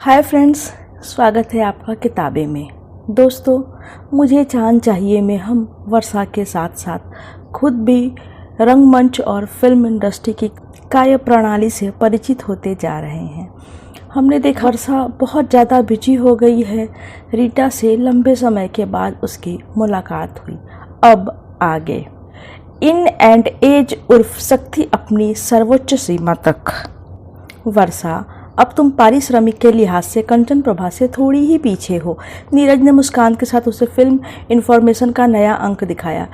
Hi friends, स्वागत है आपका किताबें में। दोस्तों, मुझे चांद चाहिए में हम वर्षा के साथ साथ खुद भी रंगमंच और फिल्म इंडस्ट्री की कार्य प्रणाली से परिचित होते जा रहे हैं। हमने देखा वर्षा बहुत ज़्यादा बिजी हो गई है। रीटा से लंबे समय के बाद उसकी मुलाकात हुई। अब आगे इन एंड एज उर्फ शक्ति अपनी सर्वोच्च सीमा तक। वर्षा, अब तुम पारिश्रमिक के लिहाज से कंचन प्रभा से थोड़ी ही पीछे हो। नीरज ने मुस्कान के साथ उसे फिल्म इन्फॉर्मेशन का नया अंक दिखाया।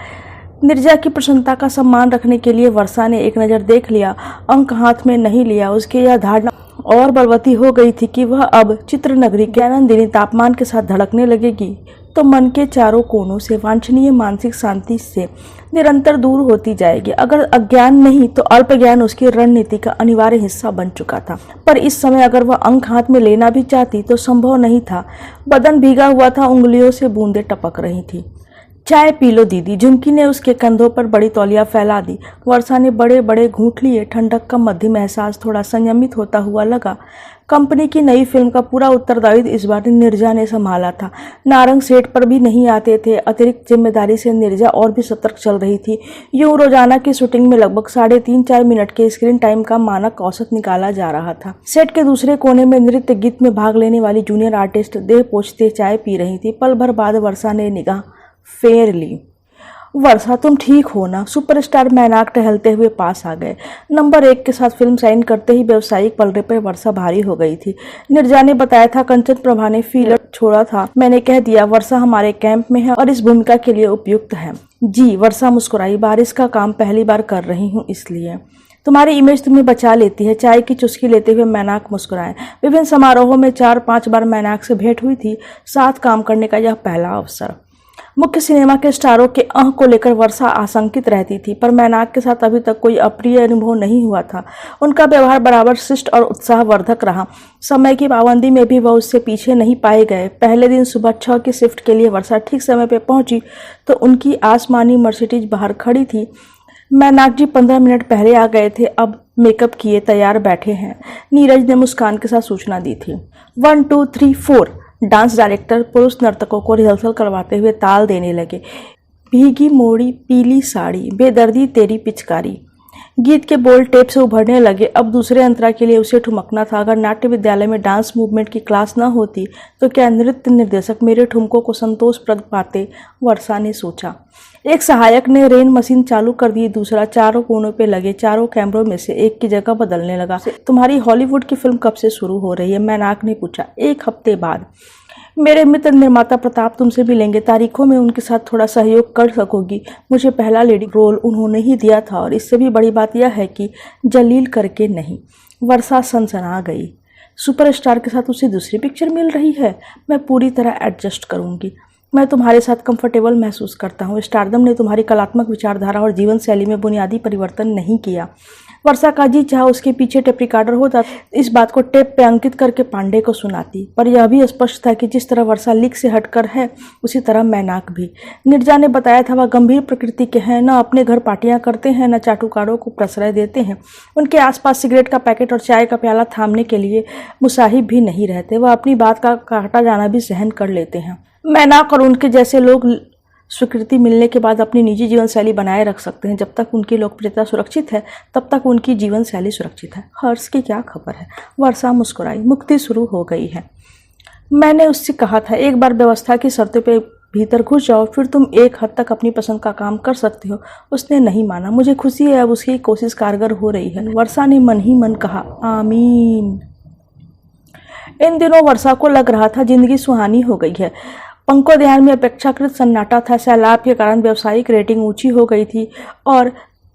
नीरजा की प्रसन्नता का सम्मान रखने के लिए वर्षा ने एक नज़र देख लिया, अंक हाथ में नहीं लिया। उसकी यह धारणा और बलवती हो गई थी कि वह अब चित्रनगरी के आनंदिनी तापमान के साथ धड़कने लगेगी तो मन के चारों कोनों से वांछनीय मानसिक शांति से निरंतर दूर होती जाएगी। अगर अज्ञान नहीं तो अल्प ज्ञान उसकी रणनीति का अनिवार्य हिस्सा बन चुका था। पर इस समय अगर वह अंक हाथ में लेना भी चाहती तो संभव नहीं था। बदन भीगा हुआ था, उंगलियों से बूंदें टपक रही थी। चाय पी लो दीदी। झुमकी ने उसके कंधों पर बड़ी तौलिया फैला दी। वर्षा ने बड़े बड़े घूंट लिए। ठंडक का मध्यम एहसास थोड़ा संयमित होता हुआ लगा। कंपनी की नई फिल्म का पूरा उत्तरदायित्व इस बार नीरजा ने संभाला था। नारंग सेट पर भी नहीं आते थे। अतिरिक्त जिम्मेदारी से नीरजा और भी सतर्क चल रही थी। यूं रोजाना की शूटिंग में लगभग 3.5-4 मिनट के स्क्रीन टाइम का मानक औसत निकाला जा रहा था। सेट के दूसरे कोने में नृत्य गीत में भाग लेने वाली जूनियर आर्टिस्ट देह पोंछते चाय पी रही थी। पल भर बाद वर्षा ने निगाह फेर ली। वर्षा, तुम ठीक हो ना? सुपरस्टार मैनाक टहलते हुए पास आ गए। नंबर 1 के साथ फिल्म साइन करते ही व्यावसायिक पलड़े पर वर्षा भारी हो गई थी। नीरजा ने बताया था कंचन प्रभा ने फीलर छोड़ा था। मैंने कह दिया वर्षा हमारे कैंप में है और इस भूमिका के लिए उपयुक्त है। जी, वर्षा मुस्कुराई। बारिश का काम पहली बार कर रही हूँ इसलिए। तुम्हारी इमेज तुम्हें बचा लेती है। चाय की चुस्की लेते हुए मैनाक मुस्कुराए। विभिन्न समारोहों में 4-5 बार मैनाक से भेंट हुई थी। साथ काम करने का यह पहला अवसर। मुख्य सिनेमा के स्टारों के अंक को लेकर वर्षा आशंकित रहती थी, पर मैनाक के साथ अभी तक कोई अप्रिय अनुभव नहीं हुआ था। उनका व्यवहार बराबर शिष्ट और उत्साहवर्धक रहा। समय की पाबंदी में भी वह उससे पीछे नहीं पाए गए। पहले दिन सुबह 6 की शिफ्ट के लिए वर्षा ठीक समय पर पहुंची तो उनकी आसमानी मर्सिडीज बाहर खड़ी थी। मैनाक जी 15 मिनट पहले आ गए थे, अब मेकअप किए तैयार बैठे हैं, नीरज ने मुस्कान के साथ सूचना दी थी। 1 2 3 4 डांस डायरेक्टर पुरुष नर्तकों को रिहर्सल करवाते हुए ताल देने लगे। भीगी मोड़ी पीली साड़ी, बेदर्दी तेरी पिचकारी। गीत के बोल टेप से उभरने लगे। अब दूसरे अंतरा के लिए उसे ठुमकना था। अगर नाट्य विद्यालय में डांस मूवमेंट की क्लास न होती तो क्या नृत्य निर्देशक मेरे ठुमकों को संतोषप्रद पाते, वर्षा ने सोचा। एक सहायक ने रेन मशीन चालू कर दी। दूसरा चारों कोनों पे लगे 4 कैमरों में से एक की जगह बदलने लगा। तुम्हारी हॉलीवुड की फिल्म कब से शुरू हो रही है? मैनाक ने पूछा। 1 हफ्ते बाद। मेरे मित्र निर्माता प्रताप तुमसे मिलेंगे। तारीखों में उनके साथ थोड़ा सहयोग कर सकोगी? मुझे पहला लीडिंग रोल उन्होंने ही दिया था और इससे भी बड़ी बात यह है कि जलील करके नहीं। वर्षा सनसना गई। सुपरस्टार के साथ उसे दूसरी पिक्चर मिल रही है। मैं पूरी तरह एडजस्ट करूंगी। मैं तुम्हारे साथ कंफर्टेबल महसूस करता हूँ। स्टारडम ने तुम्हारी कलात्मक विचारधारा और जीवन शैली में बुनियादी परिवर्तन नहीं किया। वर्षा का जी चाहा उसके पीछे टेप रिकॉर्डर होता, इस बात को टेप पे अंकित करके पांडे को सुनाती। पर यह भी स्पष्ट था कि जिस तरह वर्षा लिख से हटकर है उसी तरह मैनाक भी। नीरजा ने बताया था वह गंभीर प्रकृति के हैं, न अपने घर पार्टियां करते हैं न चाटुकारों को प्रश्रय देते हैं। उनके आसपास सिगरेट का पैकेट और चाय का प्याला थामने के लिए मुसाहिब भी नहीं रहते। वह अपनी बात का काटा जाना भी सहन कर लेते हैं। मैनाक और उनके जैसे लोग स्वीकृति मिलने के बाद अपनी निजी जीवन शैली बनाए रख सकते हैं। जब तक उनकी लोकप्रियता सुरक्षित है तब तक उनकी जीवन शैली सुरक्षित है। हर्ष की क्या खबर है? वर्षा मुस्कुराई। मुक्ति शुरू हो गई है। मैंने उससे कहा था एक बार व्यवस्था की शर्तों पे भीतर घुस जाओ, फिर तुम एक हद तक अपनी पसंद का काम कर सकते हो। उसने नहीं माना। मुझे खुशी है अब उसकी कोशिश कारगर हो रही है। वर्षा ने मन ही मन कहा, आमीन। इन दिनों वर्षा को लग रहा था जिंदगी सुहानी हो गई है। पंकोद्यान में अपेक्षाकृत सन्नाटा था। सैलाब के कारण व्यावसायिक रेटिंग ऊंची हो गई थी और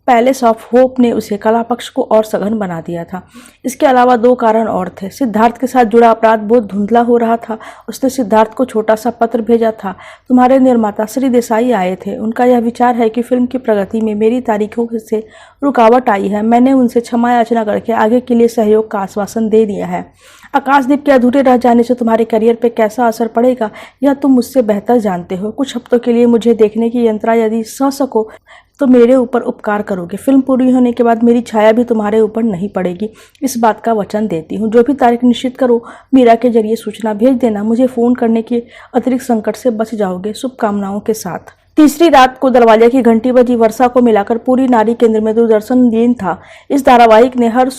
पैलेस ऑफ होप ने उसे कला पक्ष को और सघन बना दिया था। इसके अलावा 2 कारण और थे। सिद्धार्थ के साथ जुड़ा अपराध बहुत धुंधला हो रहा था। उसने सिद्धार्थ को छोटा सा पत्र भेजा था। तुम्हारे निर्माता श्री देसाई आए थे। उनका यह विचार है कि फिल्म की प्रगति में मेरी तारीखों से रुकावट आई है। मैंने उनसे क्षमा याचना करके आगे के लिए सहयोग का आश्वासन दे दिया है। आकाशदीप के अधूरे रह जाने से तुम्हारे करियर पे कैसा असर पड़ेगा यह तुम मुझसे बेहतर जानते हो। कुछ हफ्तों के लिए मुझे देखने की यंत्रणा यदि सह सको तो मेरे ऊपर उपकार करोगे। फिल्म पूरी होने के बाद मेरी छाया भी तुम्हारे ऊपर नहीं पड़ेगी, इस बात का वचन देती हूँ। जो भी तारीख निश्चित करो मीरा के जरिए सूचना भेज देना। मुझे फ़ोन करने के अतिरिक्त संकट से बच जाओगे। शुभकामनाओं के साथ। तीसरी रात को दरवाजे की घंटी बजी। वर्षा को मिलाकर पूरी नारी केंद्र में दूरदर्शन लीन था। इस धारावाहिक ने हर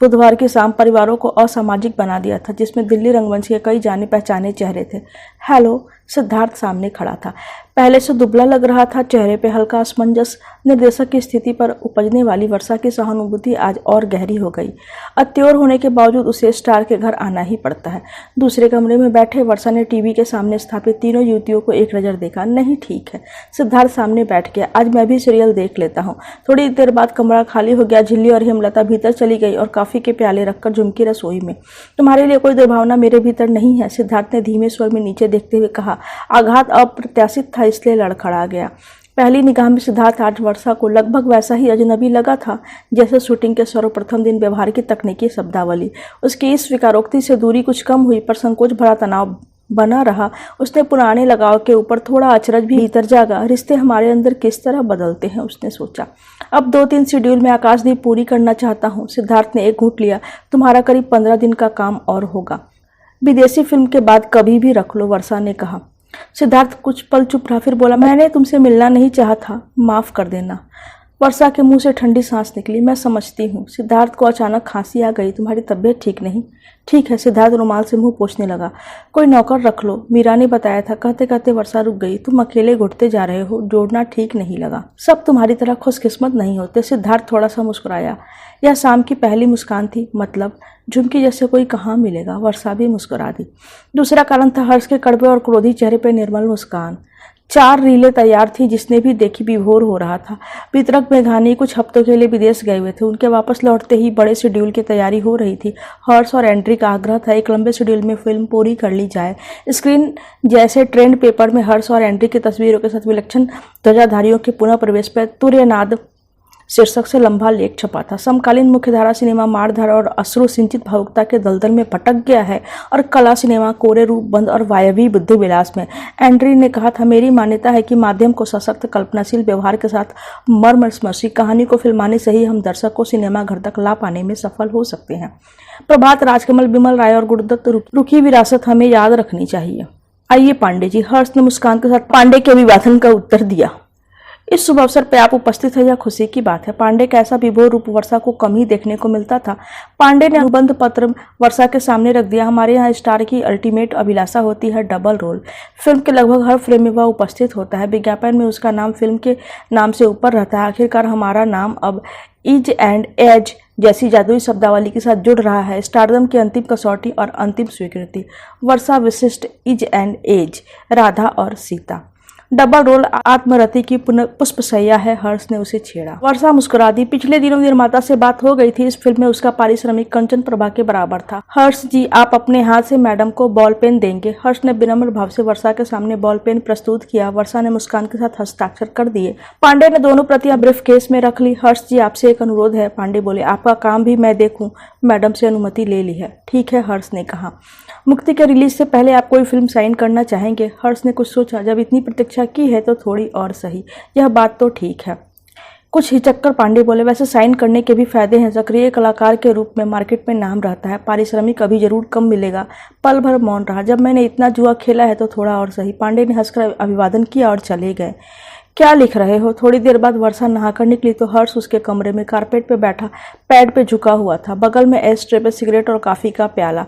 बुधवार की शाम परिवारों को असामाजिक बना दिया था, जिसमें दिल्ली रंगमंच के कई जाने पहचाने चेहरे थे। हेलो, सिद्धार्थ सामने खड़ा था। पहले से दुबला लग रहा था, चेहरे पे हल्का असमंजस। निर्देशक की स्थिति पर उपजने वाली वर्षा की सहानुभूति आज और गहरी हो गई। अत्योर होने के बावजूद उसे स्टार के घर आना ही पड़ता है। दूसरे कमरे में बैठे वर्षा ने टीवी के सामने स्थापित तीनों युवतियों को एक नज़र देखा। नहीं, ठीक है। सिद्धार्थ सामने बैठ गया। आज मैं भी सीरियल देख लेता हूँ। थोड़ी देर बाद कमरा खाली हो गया। झिल्ली और हेमलता भीतर चली गई और कॉफी के प्याले रखकर झुमकी रसोई में। तुम्हारे लिए कोई दुर्भावना मेरे भीतर नहीं है, सिद्धार्थ ने धीमे स्वर में नीचे देखते हुए कहा। आघात अप्रत्याशित था, इसलिए लड़खड़ा गया। पहली निगाह में सिद्धार्थ आज वर्षा को लगभग वैसा ही अजनबी लगा था जैसे शूटिंग के सर्वप्रथम दिन व्यवहार की तकनीकी शब्दावली। उसकी इस स्वीकारोक्ति से दूरी कुछ कम हुई, पर संकोच भरा तनाव बना रहा। उसने पुराने लगाव के ऊपर थोड़ा अचरज भी भीतर जागा। रिश्ते हमारे अंदर किस तरह बदलते हैं, उसने सोचा। अब 2-3 शेड्यूल में आकाशदीप पूरी करना चाहता हूँ। सिद्धार्थ ने एक घूंट लिया। तुम्हारा करीब 15 दिन का काम और होगा। विदेशी फिल्म के बाद कभी भी रख लो, वर्षा ने कहा। सिद्धार्थ कुछ पल चुप रहा, फिर बोला, मैंने तुमसे मिलना नहीं चाहा था, माफ कर देना। वर्षा के मुंह से ठंडी सांस निकली। मैं समझती हूँ। सिद्धार्थ को अचानक खांसी आ गई। तुम्हारी तबीयत ठीक नहीं? ठीक है, सिद्धार्थ रुमाल से मुंह पोंछने लगा। कोई नौकर रख लो, मीरा ने बताया था। कहते कहते वर्षा रुक गई। तुम अकेले घुटते जा रहे हो, जोड़ना ठीक नहीं लगा। सब तुम्हारी तरह खुशकिस्मत नहीं होते। सिद्धार्थ थोड़ा सा मुस्कुराया। यह शाम की पहली मुस्कान थी। मतलब झुमकी जैसे कोई कहाँ मिलेगा। वर्षा भी मुस्कुरा दी। दूसरा कारण था हर्ष के कड़वे और क्रोधी चेहरे पर निर्मल मुस्कान। 4 रीलें तैयार थी, जिसने भी देखी विभोर हो रहा था। वितरक मेघानी कुछ हफ्तों के लिए विदेश गए हुए थे। उनके वापस लौटते ही बड़े शेड्यूल की तैयारी हो रही थी। हर्ष और एंड्री का आग्रह था एक लंबे शेड्यूल में फिल्म पूरी कर ली जाए। स्क्रीन जैसे ट्रेंड पेपर में हर्ष और एंड्री की तस्वीरों के साथ विलक्षण ध्वजाधारियों के पुनः प्रवेश पर तुर्यनाद शीर्षक से लंबा लेख छपा था। समकालीन मुख्यधारा सिनेमा मारधाड़ और अश्रु सिंचित भावुकता के दलदल में भटक गया है और कला सिनेमा कोरे रूप बंद और वायवी बुद्धि विलास में। एंड्री ने कहा था, मेरी मान्यता है कि माध्यम को सशक्त कल्पनाशील व्यवहार के साथ मर्मस्पर्शी कहानी को फिल्माने से ही हम दर्शक को सिनेमा घर तक ला पाने में सफल हो सकते हैं। प्रभात, राजकमल, बिमल राय और गुरुदत्त रुखी विरासत हमें याद रखनी चाहिए। आइए पांडे जी, हर्ष ने मुस्कान के साथ पांडे के अभिवादन का उत्तर दिया। इस शुभ अवसर पर आप उपस्थित है, यह खुशी की बात है। पांडे का ऐसा विभोर रूप वर्षा को कम ही देखने को मिलता था। पांडे ने अनुबंध पत्र वर्षा के सामने रख दिया। हमारे यहाँ स्टार की अल्टीमेट अभिलाषा होती है डबल रोल। फिल्म के लगभग हर फ्रेम में वह उपस्थित होता है। विज्ञापन में उसका नाम फिल्म के नाम से ऊपर रहता है। आखिरकार हमारा नाम अब इज एंड एज जैसी जादुई शब्दावली के साथ जुड़ रहा है। स्टारडम की अंतिम कसौटी और अंतिम स्वीकृति। वर्षा विशिष्ट, इज एंड एज, राधा और सीता। डबल रोल आत्मरति की पुष्पशैया है, हर्ष ने उसे छेड़ा। वर्षा मुस्कुरा दी। पिछले दिनों निर्माता से बात हो गई थी। इस फिल्म में उसका पारिश्रमिक कंचन प्रभा के बराबर था। हर्ष जी, आप अपने हाथ से मैडम को बॉल पेन देंगे? हर्ष ने विनम्र भाव से वर्षा के सामने बॉल पेन प्रस्तुत किया। वर्षा ने मुस्कान के साथ हस्ताक्षर कर दिए। पांडे ने दोनों प्रतियां ब्रीफ केस में रख ली। हर्ष जी, आपसे एक अनुरोध है। पांडे बोले, आपका काम भी मैं देखूं? मैडम से अनुमति ले ली है। ठीक है, हर्ष ने कहा। मुक्ति के रिलीज से पहले आप कोई फिल्म साइन करना चाहेंगे? हर्ष ने कुछ सोचा। जब इतनी प्रतीक्षा की है तो थोड़ी और सही। यह बात तो ठीक है। कुछ हिचक्कर पांडे बोले, वैसे साइन करने के भी फायदे हैं। सक्रिय कलाकार के रूप में मार्केट में नाम रहता है। पारिश्रमिक अभी जरूर कम मिलेगा। पल भर मौन रहा। जब मैंने इतना जुआ खेला है तो थोड़ा और सही। पांडे ने हंसकर अभिवादन किया और चले गए। क्या लिख रहे हो? थोड़ी देर बाद वर्षा नहाकर निकली तो हर्ष उसके कमरे में कारपेट पे बैठा पैड पे झुका हुआ था। बगल में एस्ट्रे पे सिगरेट और कॉफी का प्याला।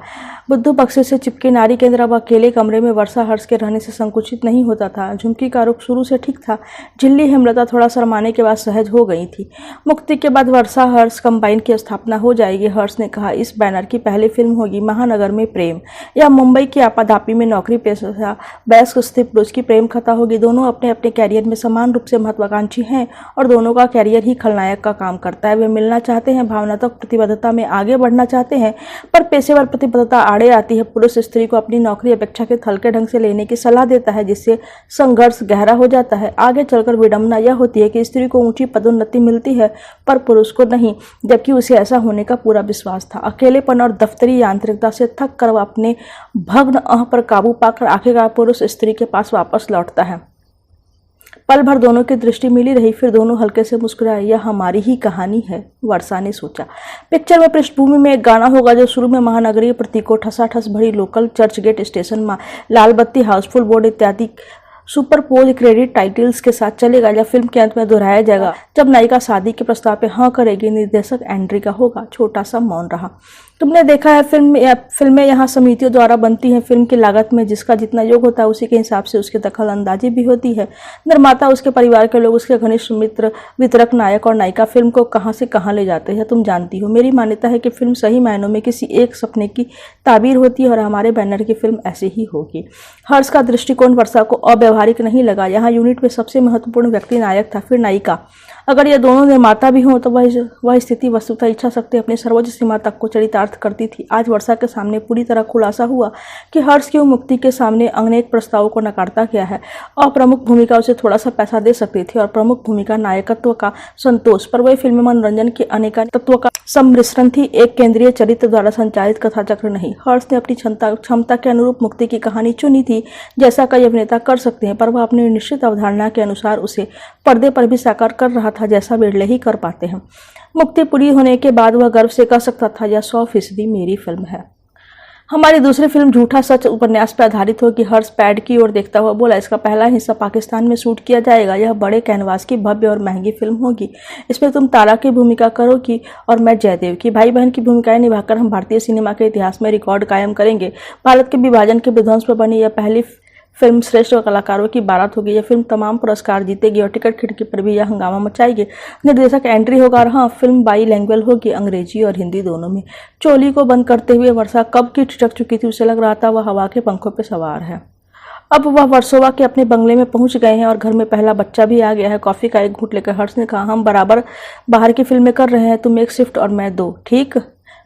बुद्धू बक्से से चिपके नारी केंद्र अब अकेले कमरे में वर्षा हर्ष के रहने से संकुचित नहीं होता था। झुमकी का रुख शुरू से ठीक था। झिल्ली हेमलता थोड़ा शर्माने के बाद सहज हो गई थी। मुक्ति के बाद वर्षा हर्ष कंबाइन की स्थापना हो जाएगी। हर्ष ने कहा, इस बैनर की पहली फिल्म होगी महानगर में प्रेम। यह मुंबई की आपाधापी में नौकरी पेशा वयस्क स्थित पुरुष की प्रेम कथा होगी। दोनों अपने अपने कैरियर में समान समान रूप से महत्वाकांक्षी हैं और दोनों का कैरियर ही खलनायक का काम करता है। वे मिलना चाहते हैं, भावनात्मक प्रतिबद्धता में आगे बढ़ना चाहते हैं, पर पेशेवर प्रतिबद्धता आड़े आती है। पुरुष स्त्री को अपनी नौकरी अपेक्षा के हल्के ढंग से लेने की सलाह देता है, जिससे संघर्ष गहरा हो जाता है। आगे चलकर विडंबना यह होती है कि स्त्री को ऊंची पदोन्नति मिलती है पर पुरुष को नहीं, जबकि उसे ऐसा होने का पूरा विश्वास था। अकेलेपन और दफ्तरी यांत्रिकता से थक कर वह अपने भग्न अह पर काबू पाकर आखिरकार पुरुष स्त्री के पास वापस लौटता है। पल भर दोनों की दृष्टि मिली रही, फिर दोनों हल्के से मुस्कुराए। यह हमारी ही कहानी है, वर्षा ने सोचा। पिक्चर में पृष्ठभूमि में एक गाना होगा जो शुरू में महानगरीय प्रतीकों, ठसाठस भरी लोकल, चर्च गेट स्टेशन, लाल बत्ती, हाउसफुल बोर्ड इत्यादि सुपरपोज क्रेडिट टाइटल्स के साथ चलेगा। या फिल्म के अंत में दोहराया जाएगा जब नायिका शादी के प्रस्ताव पे हाँ करेगी। निर्देशक एंड्री का होगा। छोटा सा मौन रहा। तुमने देखा है फिल्में यहाँ समितियों द्वारा बनती हैं। फिल्म की लागत में जिसका जितना योग होता है उसी के हिसाब से उसकी दखल अंदाजी भी होती है। निर्माता, उसके परिवार के लोग, उसके घनिष्ठ मित्र, वितरक, नायक और नायिका फिल्म को कहाँ से कहाँ ले जाते हैं तुम जानती हो। मेरी मान्यता है कि फिल्म सही मायनों में किसी एक सपने की ताबीर होती है और हमारे बैनर की फिल्म ऐसी ही होगी। हर्ष का दृष्टिकोण वर्षा को अव्यवहारिक नहीं लगा। यहाँ यूनिट में सबसे महत्वपूर्ण व्यक्ति नायक था, फिर नायिका। अगर ये दोनों निर्माता भी हों तो वह स्थिति वस्तुतः इच्छा शक्ति अपनी सर्वोच्च सीमा तक को चरितार्थ करती थी। आज वर्षा के सामने पूरी तरह खुलासा हुआ कि हर्ष की मुक्ति के सामने अनेक प्रस्तावों को नकारता गया है। अप्रमुख भूमिका उसे थोड़ा सा पैसा दे सकती थी और प्रमुख भूमिका नायकत्व का संतोष, पर वह फिल्म मनोरंजन के अनेक तत्वों का सम्मिश्रण थी, एक केंद्रीय चरित्र द्वारा संचालित कथा चक्र नहीं। हर्ष ने अपनी क्षमता के अनुरूप मुक्ति की कहानी चुनी थी, जैसा कई अभिनेता कर सकते हैं, पर वह अपनी निश्चित अवधारणा के अनुसार उसे पर्दे पर भी साकार कर रहा था, जैसा बिरले ही कर पाते हैं। मुक्ति पूरी होने के बाद वह गर्व से कह सकता था, यह 100% मेरी फिल्म है। हमारी दूसरी फिल्म झूठा सच उपन्यास पर आधारित होगी। हर्ष पैड की ओर देखता हुआ बोला, इसका पहला हिस्सा पाकिस्तान में शूट किया जाएगा। यह बड़े कैनवास की भव्य और महंगी फिल्म होगी। इसमें तुम तारा की भूमिका करोगी और मैं जयदेव की। भाई बहन की भूमिकाएं निभाकर हम भारतीय सिनेमा के इतिहास में रिकॉर्ड कायम करेंगे। भारत के विभाजन के विध्वंस पर बनी यह पहली फिल्म श्रेष्ठ कलाकारों की बारात होगी। यह फिल्म तमाम पुरस्कार जीतेगी और टिकट खिड़की पर भी यह हंगामा मचाएगी। निर्देशक एंट्री होगा और हाँ, फिल्म बाई लैंग्वेज होगी, अंग्रेजी और हिंदी दोनों में। चोली को बंद करते हुए वर्षा कब की ठिठक चुकी थी, उसे लग रहा था वह हवा के पंखों पर सवार है। अब वह वर्सोवा के अपने बंगले में पहुंच गए हैं और घर में पहला बच्चा भी आ गया है। कॉफी का एक घूंट लेकर हर्ष ने कहा, हम बराबर बाहर की फिल्में कर रहे हैं, तुम एक शिफ्ट और मैं 2, ठीक?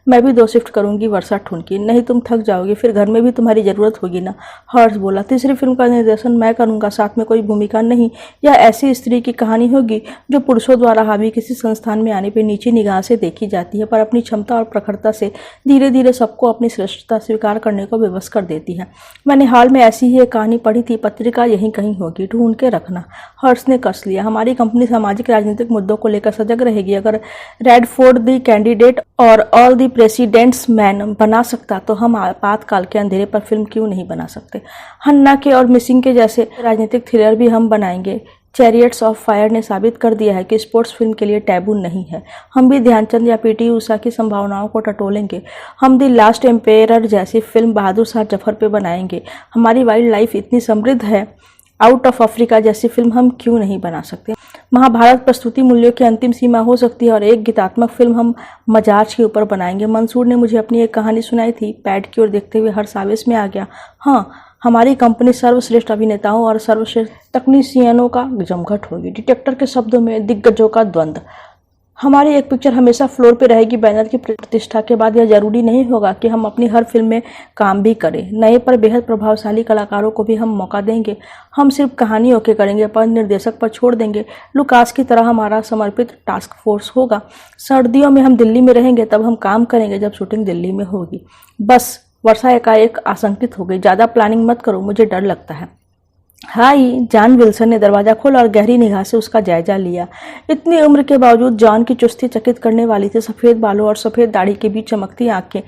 मैं भी 2 शिफ्ट करूंगी, वर्षा ठुनकी। नहीं, तुम थक जाओगी, फिर घर में भी तुम्हारी जरूरत होगी ना, हर्ष बोला। तीसरी फिल्म का निर्देशन मैं करूंगा, साथ में कोई भूमिका नहीं। यह ऐसी स्त्री की कहानी होगी जो पुरुषों द्वारा हावी किसी संस्थान में आने पर नीची निगाह से देखी जाती है, पर अपनी क्षमता और प्रखरता से धीरे धीरे सबको अपनी श्रेष्ठता स्वीकार करने को विवश कर देती है। मैंने हाल में ऐसी ही एक कहानी पढ़ी थी, पत्रिका यहीं कहीं होगी, ढूंढ के रखना। हर्ष ने कस लिया। हमारी कंपनी सामाजिक राजनीतिक मुद्दों को लेकर सजग रहेगी। अगर रेडफोर्ड द कैंडिडेट और ऑल द प्रेसिडेंट्स मैन बना सकता तो हम आपातकाल के अंधेरे पर फिल्म क्यों नहीं बना सकते। हन्ना के और मिसिंग के जैसे राजनीतिक थ्रिलर भी हम बनाएंगे। चैरियट्स ऑफ फायर ने साबित कर दिया है कि स्पोर्ट्स फिल्म के लिए टैबू नहीं है। हम भी ध्यानचंद या पीटी उषा की संभावनाओं को टटोलेंगे। हम द लास्ट एम्पेयर जैसी फिल्म बहादुर शाह जफर पे बनाएंगे। हमारी वाइल्ड लाइफ इतनी समृद्ध है, आउट ऑफ अफ्रीका जैसी फिल्म हम क्यों नहीं बना सकते। महाभारत प्रस्तुति मूल्यों की अंतिम सीमा हो सकती है और एक गीतात्मक फिल्म हम मजाज के ऊपर बनाएंगे। मंसूर ने मुझे अपनी एक कहानी सुनाई थी। पैड की ओर देखते हुए हर आवेश में आ गया। हाँ, हमारी कंपनी सर्वश्रेष्ठ अभिनेताओं और सर्वश्रेष्ठ तकनीशियनों का जमघट होगी। डिटेक्टर के शब्दों में दिग्गजों का द्वंद्व। हमारी एक पिक्चर हमेशा फ्लोर पे रहेगी। बैनर की प्रतिष्ठा के बाद यह जरूरी नहीं होगा कि हम अपनी हर फिल्म में काम भी करें। नए पर बेहद प्रभावशाली कलाकारों को भी हम मौका देंगे। हम सिर्फ कहानी ओके करेंगे पर निर्देशक पर छोड़ देंगे। लुकास की तरह हमारा समर्पित टास्क फोर्स होगा। सर्दियों में हम दिल्ली में रहेंगे, तब हम काम करेंगे जब शूटिंग दिल्ली में होगी। बस, वर्षा एकाएक आशंकित हो गई। ज़्यादा प्लानिंग मत करो, मुझे डर लगता है। हाय, जॉन विल्सन ने दरवाजा खोला और गहरी निगाह से उसका जायजा लिया। इतनी उम्र के बावजूद जॉन की चुस्ती चकित करने वाली थी। सफेद बालों और सफेद दाढ़ी के बीच चमकती आंखें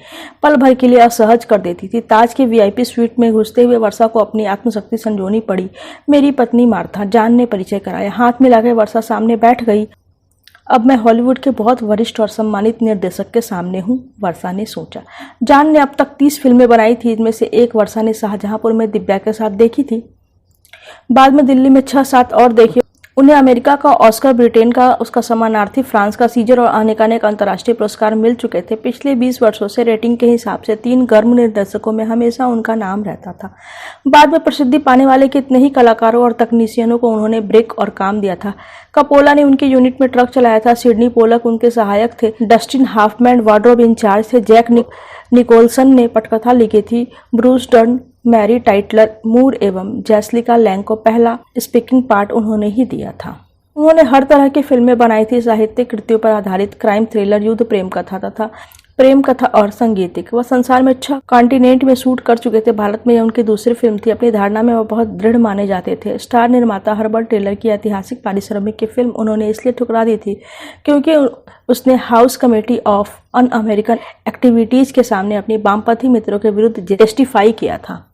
पल भर के लिए असहज कर देती थी। ताज की वीआईपी स्वीट में घुसते हुए वर्षा को अपनी आत्मशक्ति संजोनी पड़ी। मेरी पत्नी मार्था, जॉन ने परिचय कराया। हाथ मिलाकर वर्षा सामने बैठ गई। अब मैं हॉलीवुड के बहुत वरिष्ठ और सम्मानित निर्देशक के सामने हूँ, वर्षा ने सोचा। जॉन ने अब तक 30 फिल्में बनाई थी। इनमें से एक वर्षा ने शाहजहांपुर में दिव्या के साथ देखी थी। बाद में दिल्ली में 6-7 और देखी उन्हें अमेरिका का ऑस्कर, ब्रिटेन का उसका समानार्थी फ्रांस का सीजर और अनेकानेक अंतर्राष्ट्रीय पुरस्कार मिल चुके थे। पिछले 20 वर्षों से रेटिंग के हिसाब से 3 गर्म निर्देशकों में हमेशा उनका नाम रहता था। बाद में प्रसिद्धि पाने वाले कितने ही कलाकारों और तकनीशियनों को उन्होंने ब्रेक और काम दिया था। कपोला ने उनके यूनिट में ट्रक चलाया था, सिडनी पोलक उनके सहायक थे, डस्टिन हॉफमैन वार्डरोब इंचार्ज थे, जैक निकोलसन ने पटकथा लिखी थी, ब्रूस डर्न, मैरी टाइटलर मूर एवं जैसलिका लैंग को पहला स्पीकिंग पार्ट उन्होंने ही दिया था। उन्होंने हर तरह की फिल्में बनाई थी, साहित्यिक कृतियों पर आधारित, क्राइम थ्रिलर, युद्ध, प्रेम कथा तथा प्रेम कथा और संगीतिक। वह संसार में 6 कॉन्टिनेंट में शूट कर चुके थे। भारत में यह उनकी दूसरी फिल्म थी। अपनी धारणा में वह बहुत दृढ़ माने जाते थे। स्टार निर्माता हर्बर्ट टेलर की ऐतिहासिक पारिश्रमिक की फिल्म उन्होंने इसलिए ठुकरा दी थी क्योंकि उसने house committee of an American activities के सामने अपनी वामपंथी मित्रों के विरुद्ध टेस्टिफाई किया था।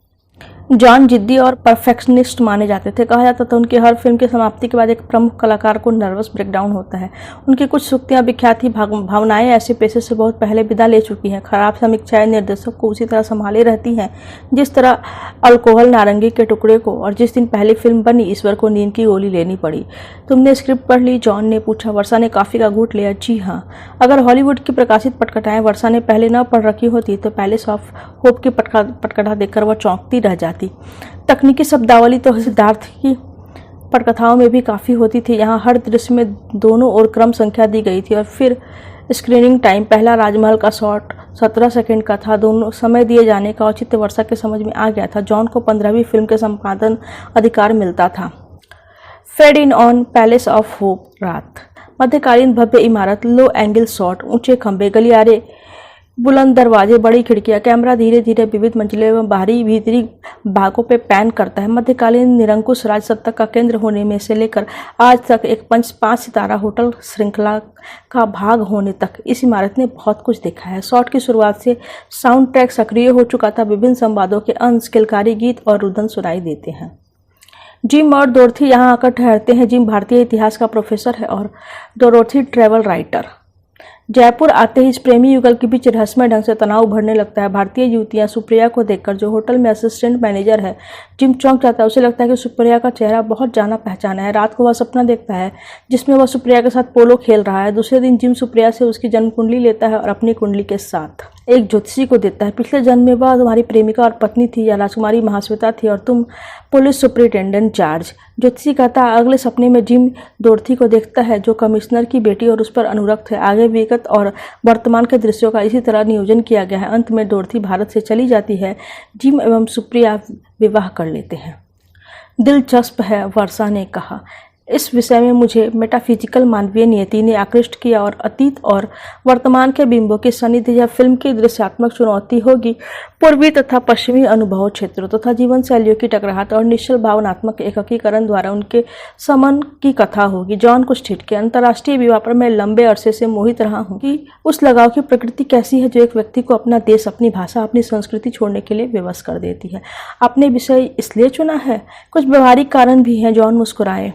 जॉन जिद्दी और परफेक्शनिस्ट माने जाते थे। कहा जाता था उनकी हर फिल्म की समाप्ति के बाद एक प्रमुख कलाकार को नर्वस ब्रेकडाउन होता है। उनकी कुछ सूक्तियां विख्यात भावनाएं ऐसे पेशे से बहुत पहले विदा ले चुकी हैं। खराब समीक्षाएं निर्देशक को उसी तरह संभाले रहती हैं जिस तरह अल्कोहल नारंगी के टुकड़े को, और जिस दिन पहली फिल्म बनी ईश्वर को नींद की गोली लेनी पड़ी। तुमने स्क्रिप्ट पढ़ ली? जॉन ने पूछा। वर्षा ने कॉफी का घूंट लिया। जी हाँ। अगर हॉलीवुड की प्रकाशित पटकथाएं वर्षा ने पहले न पढ़ रखी होती तो पैलेस ऑफ होप की पटकथा देखकर वह चौंकती रह जाती। तकनीकी शब्दावली तो सिद्धार्थ की पटकथाओं में भी काफ़ी होती थी। यहाँ हर दृश्य में दोनों ओर क्रम संख्या दी गई थी और फिर स्क्रीनिंग टाइम। पहला राजमहल का शॉट 17 सेकंड का था। दोनों समय दिए जाने का औचित्य वर्षा के समझ में आ गया था। जॉन को 15वीं फिल्म के संपादन अधिकार मिलता था। Fade in on palace of hope. रात, मध्यकालीन भव्य इमारत, लो एंगल शॉट, ऊंचे खंभे, गलियारे, बुलंद दरवाजे, बड़ी खिड़कियां। कैमरा धीरे धीरे विविध मंजिलों एवं बाहरी भीतरी भागों पे पैन करता है। मध्यकालीन निरंकुश राजसत्ता का केंद्र होने में से लेकर आज तक एक 5 सितारा होटल श्रृंखला का भाग होने तक इस इमारत ने बहुत कुछ देखा है। शॉट की शुरुआत से साउंड ट्रैक सक्रिय हो चुका था। विभिन्न संवादों के अंश, किलकारी गीत और रुदन सुनाई देते हैं। जिम और डोरथी यहाँ आकर ठहरते हैं। जिम भारतीय इतिहास का प्रोफेसर है और डोरथी ट्रैवल राइटर। जयपुर आते ही इस प्रेमी युगल के बीच रहस्यमय ढंग से तनाव उभरने लगता है। भारतीय युवतियां सुप्रिया को देखकर, जो होटल में असिस्टेंट मैनेजर है, जिम चौंक जाता है। उसे लगता है कि सुप्रिया का चेहरा बहुत जाना पहचाना है। रात को वह सपना देखता है जिसमें वह सुप्रिया के साथ पोलो खेल रहा है। दूसरे दिन जिम सुप्रिया से उसकी जन्म कुंडली लेता है और अपनी कुंडली के साथ एक ज्योतिषी को देता है। पिछले जन्म में वह तुम्हारी प्रेमिका और पत्नी थी या राजकुमारी महाश्वेता थी और तुम पुलिस सुपरिटेंडेंट चार्ज। ज्योतिषी कहता है। अगले सपने में जिम डोरथी को देखता है जो कमिश्नर की बेटी और उस पर अनुरक्त है। आगे विगत और वर्तमान के दृश्यों का इसी तरह नियोजन किया गया है। अंत में डोरथी भारत से चली जाती है। जिम एवं सुप्रिया विवाह कर लेते हैं। दिलचस्प है, वर्षा ने कहा। इस विषय में मुझे मेटाफिजिकल मानवीय नियति ने आकृष्ट किया और अतीत और वर्तमान के बिंबों की सानिध्य या फिल्म की दृश्यात्मक चुनौती होगी। पूर्वी तथा पश्चिमी अनुभव क्षेत्रों तथा जीवन शैलियों की टकराहट और निश्चल भावनात्मक एकीकरण द्वारा उनके समन की कथा होगी। जॉन कुछ ठिठके। अंतर्राष्ट्रीय विवाह पर मैं लंबे अरसे से मोहित रहा हूँ कि उस लगाव की प्रकृति कैसी है जो एक व्यक्ति को अपना देश, अपनी भाषा, अपनी संस्कृति छोड़ने के लिए विवश कर देती है। आपने विषय इसलिए चुना है? कुछ व्यवहारिक कारण भी हैं। जॉन मुस्कुराए।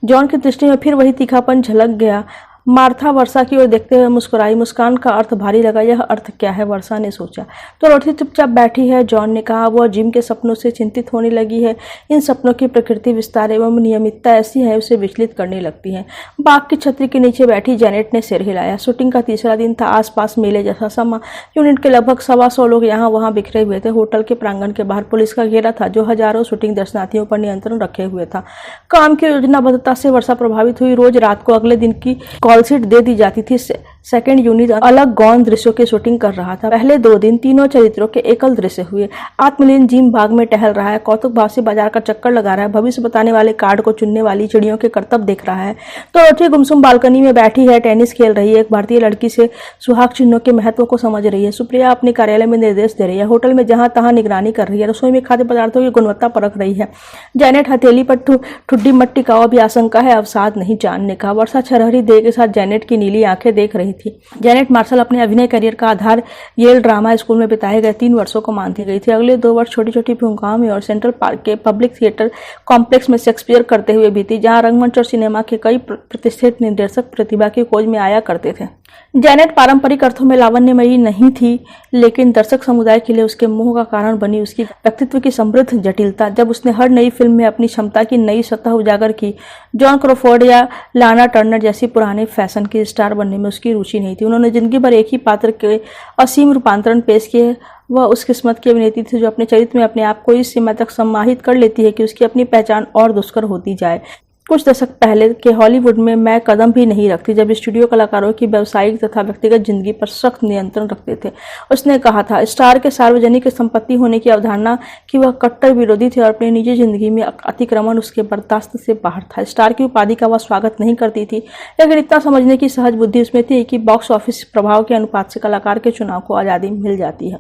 जॉन की दृष्टि में फिर वही तीखापन झलक गया। मार्था वर्षा की ओर देखते हुए मुस्कुराई। मुस्कान का अर्थ भारी लगा। यह अर्थ क्या है? वर्षा ने सोचा। तो रोटी चुपचाप बैठी है, जॉन ने कहा। वह जिम के सपनों से चिंतित होने लगी है। इन सपनों की प्रकृति, विस्तार एवं नियमितता ऐसी है उसे विचलित करने लगती है। बाग की छतरी के नीचे बैठी जेनेट ने सिर हिलाया। शूटिंग का तीसरा दिन था। आसपास मेले जैसा समा। यूनिट के लगभग 125 लोग यहाँ वहाँ बिखरे हुए थे। होटल के प्रांगण के बाहर पुलिस का घेरा था जो हजारों शूटिंग दर्शनार्थियों पर नियंत्रण रखे हुए था। काम की योजनाबद्धता से वर्षा प्रभावित हुई। रोज रात को अगले दिन की कॉल शीट दे दी जाती थी। सेकंड यूनिट अलग गौन दृश्यों की शूटिंग कर रहा था। पहले 2 दिन तीनों चरित्रों के एकल दृश्य हुए। आत्मलीन जिम बाग में टहल रहा है। कौतुक भाव से बाजार का चक्कर लगा रहा है। भविष्य बताने वाले कार्ड को चुनने वाली चिड़ियों के करतब देख रहा है। तो रोटी गुमसुम बालकनी में बैठी है, टेनिस खेल रही है। एक भारतीय लड़की से सुहाग चिन्हों के महत्व को समझ रही है। सुप्रिया अपने कार्यालय में निर्देश दे रही है। होटल में जहां तहां निगरानी कर रही है। रसोई में खाद्य पदार्थों की गुणवत्ता परख रही है। जेनेट हथेली पर ठुड्डी मट्टी का भी आशंका है, अवसाद नहीं। जानने का। वर्षा छरहरी देह के साथ जेनेट की नीली आंखें देख रही थी। थी। जेनेट मार्शल अपने अभिनय करियर का आधार येल ड्रामा स्कूल में बिताए गए 3 वर्षों को मानती गई थी। अगले 2 वर्ष छोटी छोटी भूमिकाओं में और सेंट्रल पार्क के पब्लिक थिएटर कॉम्प्लेक्स में शेक्सपियर करते हुए बीती, जहां रंगमंच और सिनेमा के कई प्रतिष्ठित निर्देशक प्रतिभा की खोज में आया करते थे। जेनेट पारंपरिक अर्थों में लावण्यमयी नहीं थी, लेकिन दर्शक समुदाय के लिए उसके मोह का कारण बनी उसकी व्यक्तित्व की समृद्ध जटिलता। जब उसने हर नई फिल्म में अपनी क्षमता की नई सतह उजागर की, जॉन क्रॉफोर्ड या लाना टर्नर जैसी पुराने फैशन की स्टार बनने में उसकी रुचि नहीं थी। उन्होंने जिंदगी भर एक ही पात्र के असीम रूपांतरण पेश किए। वह उस किस्मत की अभिनेत्री थी जो अपने चरित्र में अपने आप को इस सीमा तक समाहित कर लेती है कि उसकी अपनी पहचान और दुष्कर होती जाए। कुछ दशक पहले के हॉलीवुड में मैं कदम भी नहीं रखती जब स्टूडियो कलाकारों की व्यावसायिक तथा व्यक्तिगत जिंदगी पर सख्त नियंत्रण रखते थे। उसने कहा था, स्टार के सार्वजनिक संपत्ति होने की अवधारणा कि वह कट्टर विरोधी थे और अपनी निजी जिंदगी में अतिक्रमण उसके बर्दाश्त से बाहर था। स्टार की उपाधि का वह स्वागत नहीं करती थी, लेकिन इतना समझने की सहज बुद्धि उसमें थी कि बॉक्स ऑफिस प्रभाव के अनुपात से कलाकार के चुनाव को आज़ादी मिल जाती है।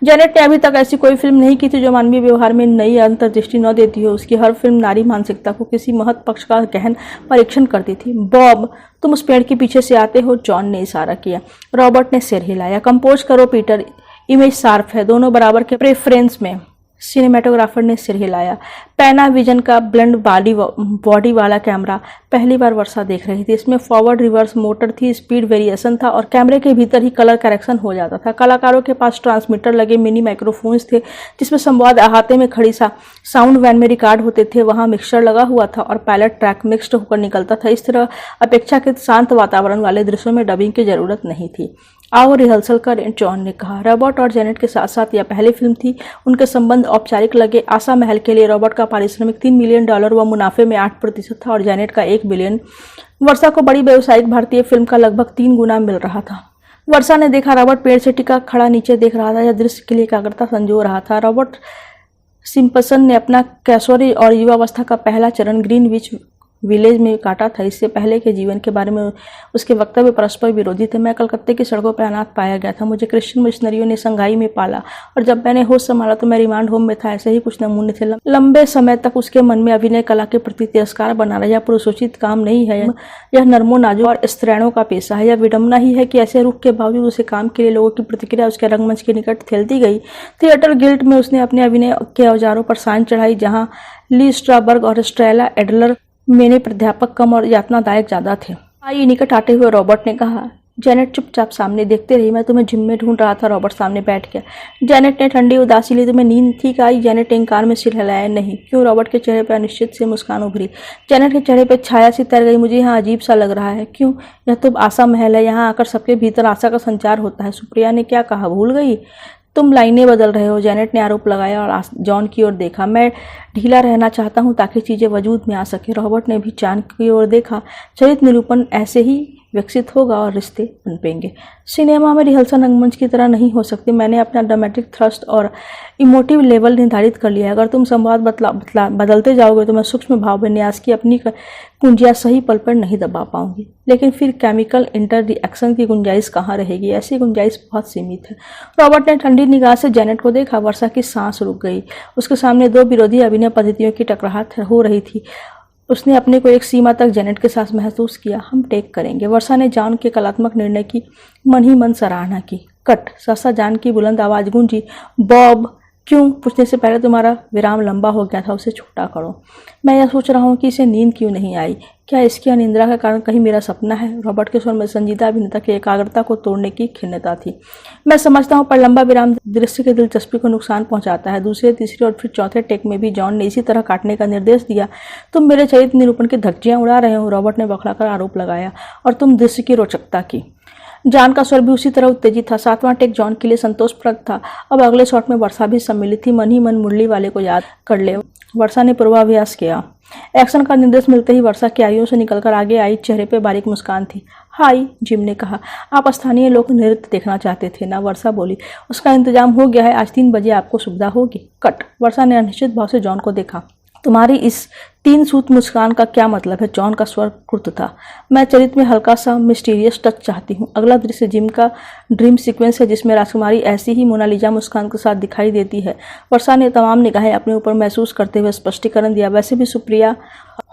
जेनेट ने अभी तक ऐसी कोई फिल्म नहीं की थी जो मानवीय व्यवहार में नई अंतर्दृष्टि न देती हो। उसकी हर फिल्म नारी मानसिकता को किसी महत्व पक्ष का गहन परीक्षण करती थी। बॉब, तुम उस पेड़ के पीछे से आते हो, जॉन ने इशारा किया। रॉबर्ट ने सिर हिलाया। कंपोज करो पीटर, इमेज शार्प है, दोनों बराबर के प्रेफरेंस में। सिनेमेटोग्राफर ने सिर हिलाया। पैनाविजन का ब्लेंड बॉडी वाला कैमरा पहली बार वर्षा देख रही थी। इसमें फॉरवर्ड रिवर्स मोटर थी, स्पीड वेरिएशन था और कैमरे के भीतर ही कलर करेक्शन हो जाता था। कलाकारों के पास ट्रांसमीटर लगे मिनी माइक्रोफोन्स थे जिसमें संवाद अहाते में खड़ी साउंड वैन में रिकॉर्ड होते थे। वहां मिक्सर लगा हुआ था और पायलट ट्रैक मिक्स्ड होकर निकलता था। इस तरह अपेक्षाकृत शांत वातावरण वाले दृश्यों में डबिंग की जरूरत नहीं थी। आओ रिहर्सल करें, जॉन ने कहा। रॉबर्ट और जेनेट के साथ साथ यह पहली फिल्म थी। उनके संबंध औपचारिक लगे। आशा महल के लिए रॉबर्ट का पारिश्रमिक $3 मिलियन व मुनाफे में 8% था और जेनेट का $1 बिलियन। वर्षा को बड़ी व्यावसायिक भारतीय फिल्म का लगभग 3 गुना मिल रहा था। वर्षा ने देखा, रॉबर्ट पेड़ से टिका खड़ा नीचे देख रहा था। यह दृश्य के लिए एकाग्रता संजो रहा था। रॉबर्ट सिम्पसन ने अपना कैशोरी और युवावस्था का पहला चरण ग्रीनविच विलेज में काटा था। इससे पहले के जीवन के बारे में उसके वक्तव्य परस्पर विरोधी थे। मैं कलकत्ते की सड़कों पर अनाथ पाया गया था। मुझे क्रिश्चियन मिशनरियों ने संघाई में पाला और जब मैंने होश संभाला तो मैं रिमांड होम में था। ऐसे ही कुछ नमूने थे। लंबे समय तक उसके मन में अभिनय कला के प्रति तिरस्कार बना रहा। यह पुरुषोचित काम नहीं है, यह नर्मो नाजुक और स्त्रैणों का पेशा है। यह विडम्बना ही है कि ऐसे रुख के बावजूद उसे काम के लिए लोगों की प्रतिक्रिया उसके रंगमंच के निकट ठेलती गई। थिएटर गिल्ड में उसने अपने अभिनय के औजारों पर सांझ चढ़ाई, जहाँ ली स्ट्राबर्ग और स्ट्रेला एडलर मेरे प्राध्यापक कम और यातनादायक ज्यादा थे। आइए, निकट आते हुए रॉबर्ट ने कहा। जेनेट चुपचाप सामने देखते रही। मैं तुम्हें जिम में ढूंढ रहा था। रॉबर्ट सामने बैठ गया। जेनेट ने ठंडी उदासी ली। तुम्हें नींद ठीक आई? जेनेट ने इंकार में सिर हिलाया। नहीं। क्यों? रॉबर्ट के चेहरे पर अनिश्चित से मुस्कान उभरी। जेनेट के चेहरे पर छाया सी तैर गई। मुझे यहाँ अजीब सा लग रहा है। क्यों? यह तो आशा महल है। यहाँ आकर सबके भीतर आशा का संचार होता है। सुप्रिया ने क्या कहा, भूल गई? तुम लाइनें बदल रहे हो, जेनेट ने आरोप लगाया और जॉन की ओर देखा। मैं ढीला रहना चाहता हूँ ताकि चीजें वजूद में आ सके। रॉबर्ट ने भी चांद की ओर देखा। चरित्र निरूपण ऐसे ही विकसित होगा और रिश्ते पनपेंगे। सिनेमा में रिहर्सल रंगमंच की तरह नहीं हो सकती। मैंने अपना ड्रामेटिक थ्रस्ट और इमोटिव लेवल निर्धारित कर लिया है। अगर तुम संवाद बदलते जाओगे तो मैं सूक्ष्म भाव विन्यास की अपनी कुंजियां सही पल पर नहीं दबा पाऊंगी। लेकिन फिर केमिकल इंटर रिएक्शन की गुंजाइश कहाँ रहेगी? ऐसी गुंजाइश बहुत सीमित है। रॉबर्ट ने ठंडी निगाह से जेनेट को देखा। वर्षा की सांस रुक गई। उसके सामने 2 विरोधी अभिनय पद्धतियों की टकराहट हो रही थी। उसने अपने को एक सीमा तक जेनेट के साथ महसूस किया। हम टेक करेंगे। वर्षा ने जॉन के कलात्मक निर्णय की मन ही मन सराहना की। कट। सहसा जॉन की बुलंद आवाज गूंजी। बॉब, क्यों? पूछने से पहले तुम्हारा विराम लंबा हो गया था, उसे छोटा करो। मैं यह सोच रहा हूँ कि इसे नींद क्यों नहीं आई। क्या इसकी अनिद्रा का कारण कहीं मेरा सपना है? रॉबर्ट के स्वर में संजीदा अभिनेता की एकाग्रता को तोड़ने की खिन्नता थी। मैं समझता हूँ, पर लंबा विराम दृश्य की दिलचस्पी को नुकसान पहुंचाता है। दूसरे, तीसरे और फिर चौथे टेक में भी जॉन ने इसी तरह काटने का निर्देश दिया। तुम मेरे चरित्र निरूपण की धज्जियां उड़ा रहे हो, रॉबर्ट ने बौखलाकर आरोप लगाया। और तुम दृश्य की रोचकता की। जॉन का स्वर भी उसी तरह उत्तेजित था। 7वां टेक जॉन के लिए संतोषप्रद था। अब अगले शॉट में वर्षा भी सम्मिलित थी। मन ही मन मुरली वाले को याद कर ले। वर्षा ने पूर्वाभ्यास किया। एक्शन का निर्देश मिलते ही वर्षा क्यारियों से निकलकर आगे आई। चेहरे पे बारीक मुस्कान थी। हाय, जिम ने कहा। आप स्थानीय लोक नृत्य देखना चाहते थे ना? वर्षा बोली। उसका इंतजाम हो गया है। आज 3 बजे आपको सुविधा होगी। कट। वर्षा ने अनिश्चित भाव से जॉन को देखा। तुम्हारी इस तीन सूत मुस्कान का क्या मतलब है? जॉन का स्वर कुर्त था। मैं चरित्र में हल्का सा मिस्टीरियस टच चाहती हूँ। अगला दृश्य जिम का ड्रीम सीक्वेंस है जिसमें राजकुमारी ऐसी ही मोनालिजा मुस्कान के साथ दिखाई देती है। वर्षा ने तमाम निगाहें अपने ऊपर महसूस करते हुए स्पष्टीकरण दिया। वैसे भी सुप्रिया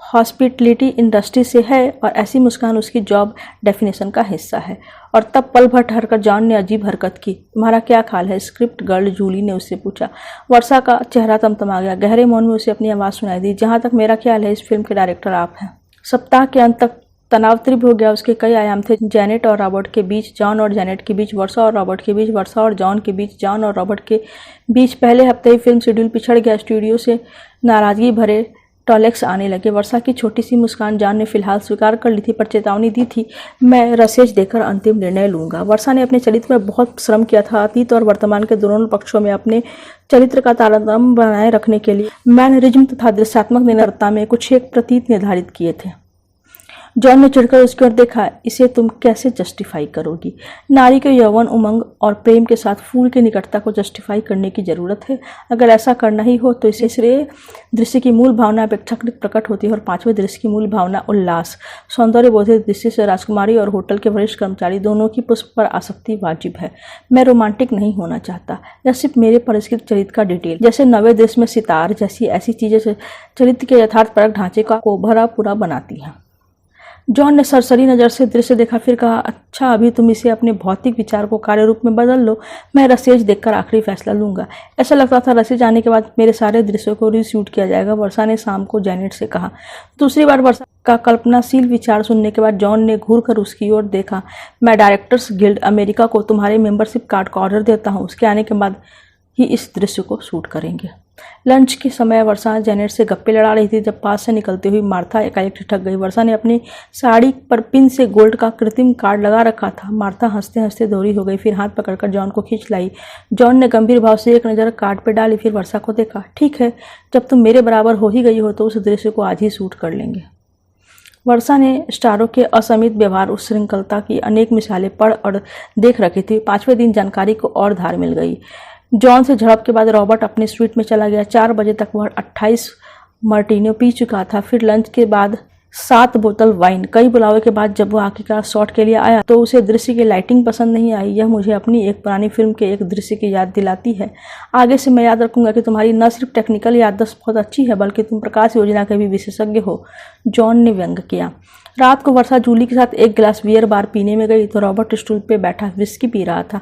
हॉस्पिटलिटी इंडस्ट्री से है और ऐसी मुस्कान उसकी जॉब डेफिनेशन का हिस्सा है। और तब पल भर ठहरकर जॉन ने अजीब हरकत की। तुम्हारा क्या ख्याल है? स्क्रिप्ट गर्ल जूली ने उससे पूछा। वर्षा का चेहरा तमतमा गया। गहरे मौन में उसे अपनी आवाज़ सुनाई दी। जहाँ तक मेरा ख्याल है इस फिल्म के डायरेक्टर आप हैं। सप्ताह के अंत तक तनाव तीव्र हो गया। उसके कई आयाम थे। जैनेट और रॉबर्ट के बीच, जॉन और जैनेट के बीच, वर्षा और रॉबर्ट के बीच, वर्षा और जॉन के बीच, जॉन और रॉबर्ट के बीच। पहले हफ्ते ही फिल्म शेड्यूल पिछड़ गया। स्टूडियो से नाराजगी भरे टॉलेक्स आने लगे। वर्षा की छोटी सी मुस्कान जॉन ने फिलहाल स्वीकार कर ली थी, पर चेतावनी दी थी, मैं रसेज देकर अंतिम निर्णय लूंगा। वर्षा ने अपने चरित्र में बहुत श्रम किया था। अतीत और वर्तमान के दोनों पक्षों में अपने चरित्र का तारतम्य बनाए रखने के लिए मैनरिज्म तथा दृश्यात्मक निरंतरता में कुछ एक प्रतीत निर्धारित किए थे। जॉन ने चिढ़कर उसकी ओर देखा। इसे तुम कैसे जस्टिफाई करोगी? नारी के यौवन, उमंग और प्रेम के साथ फूल की निकटता को जस्टिफाई करने की जरूरत है? अगर ऐसा करना ही हो तो इसे श्रेय दृश्य की मूल भावना अपेक्षाकृत प्रकट होती है और पांचवें दृश्य की मूल भावना उल्लास, सौंदर्य बोधित दृश्य से राजकुमारी और होटल के वरिष्ठ कर्मचारी दोनों की पुष्प पर आसक्ति वाजिब है। मैं रोमांटिक नहीं होना चाहता। यह सिर्फ मेरे परिष्कृत चरित्र का डिटेल, जैसे नवे दृश्य में सितार जैसी ऐसी चीजें चरित्र के यथार्थपरक ढांचे को भरा पूरा बनाती हैं। जॉन ने सरसरी नज़र से दृश्य देखा, फिर कहा, अच्छा अभी तुम इसे अपने भौतिक विचार को कार्य रूप में बदल लो। मैं रसेज देखकर आखिरी फैसला लूंगा। ऐसा लगता था रसेज आने के बाद मेरे सारे दृश्यों को रीशूट किया जाएगा, वर्षा ने शाम को जैनेट से कहा। दूसरी बार वर्षा का कल्पनाशील विचार सुनने के बाद जॉन ने घूर कर उसकी ओर देखा। मैं डायरेक्टर्स गिल्ड अमेरिका को तुम्हारे मेंबरशिप कार्ड का ऑर्डर देता हूँ। उसके आने के बाद ही इस दृश्य को शूट करेंगे। लंच के समय वर्षा जैनेट से गप्पे लड़ा रही थी जब पास से निकलती हुई मार्था एकाएक ठिठक गई। वर्षा ने अपनी साड़ी पर पिन से गोल्ड का कृत्रिम कार्ड लगा रखा था। मार्था हंसते हंसते दोहरी हो गई, फिर हाथ पकड़कर जॉन को खींच लाई। जॉन ने गंभीर भाव से एक नज़र कार्ड पर डाली, फिर वर्षा को देखा। ठीक है, जब तुम मेरे बराबर हो ही गई हो तो उस दृश्य को आज ही शूट कर लेंगे। वर्षा ने स्टारों के असीमित व्यवहार, उस श्रृंखलता की अनेक मिसालें पढ़ और देख रखी थी। पांचवें दिन जानकारी को और धार मिल गई। जॉन से झड़प के बाद रॉबर्ट अपने स्वीट में चला गया। 4 बजे तक वह 28 मार्टिनो पी चुका था। फिर लंच के बाद 7 बोतल वाइन। कई बुलावे के बाद जब वह आखिरकार शॉट के लिए आया तो उसे दृश्य की लाइटिंग पसंद नहीं आई। यह मुझे अपनी एक पुरानी फिल्म के एक दृश्य की याद दिलाती है। आगे से मैं याद रखूंगा कि तुम्हारी न सिर्फ टेक्निकल याददाश्त बहुत अच्छी है बल्कि तुम प्रकाश योजना के भी विशेषज्ञ हो, जॉन ने व्यंग किया। रात को वर्षा जूली के साथ एक गिलास बियर बार पीने में गई तो रॉबर्ट स्टूल पे बैठा विस्की पी रहा था।